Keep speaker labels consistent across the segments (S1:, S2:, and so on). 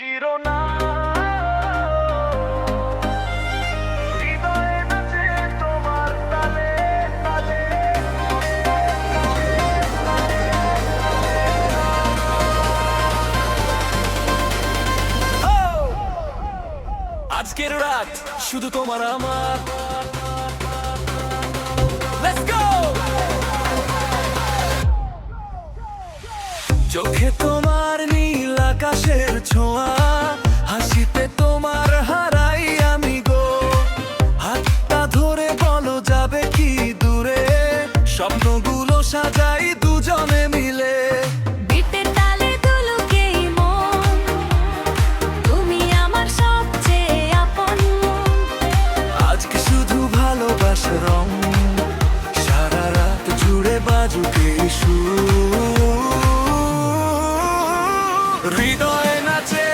S1: হৃদয়ে নাচে তোমার তালে তালে। আজকের রাত শুধু তোমার আমার। Let's go! চোখে তোমার নীল আকাশের ছোঁয়া, হাসিতে তোমার হারাই আমি গো। হাতটা ধরে বলো যাবে কি দূরে, স্বপ্নগুলো সাজাই দুজনে মিলে।
S2: বিটের তালে দুলুকে মন, তুমি আমার সবচেয়ে আপন মন।
S1: আজকে শুধু ভালোবাসার রং, সারা রাত জুড়ে বাজুক এই সুর। হৃদয়ে নাচে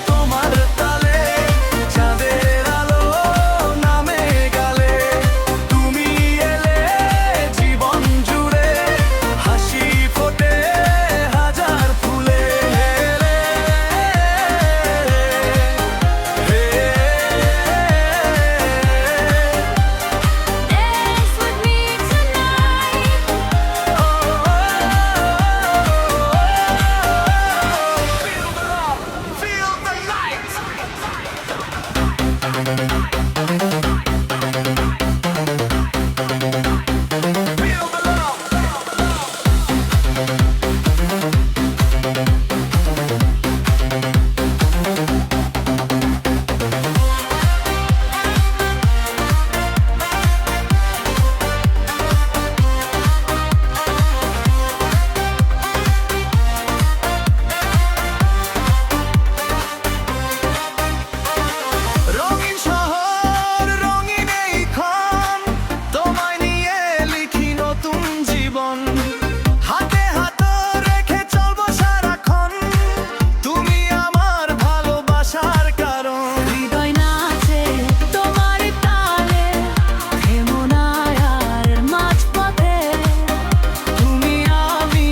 S1: তোমার তালে, চাঁদের আলো নামে গালে। তুমি এলে জীবন জুড়ে, হাসি ফোটে হাজার ফুলে।
S2: Dance with me tonight.
S1: Feel the love, feel the light. Feel the love. রঙিন শহর, রঙিন এই ক্ষণ, তোমায় নিয়ে লিখি নতুন জীবন। হাতে হাত রেখে চলবো সারাক্ষণ, তুমি আমার ভালোবাসার কারণ।
S2: হৃদয় নাচে তোমার তালে, থেমো না আর মাঝপথে।
S1: তুমি আমি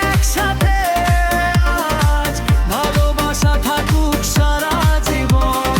S1: একসাথে, আজ ভালোবাসা থাকুক সারা জীবন।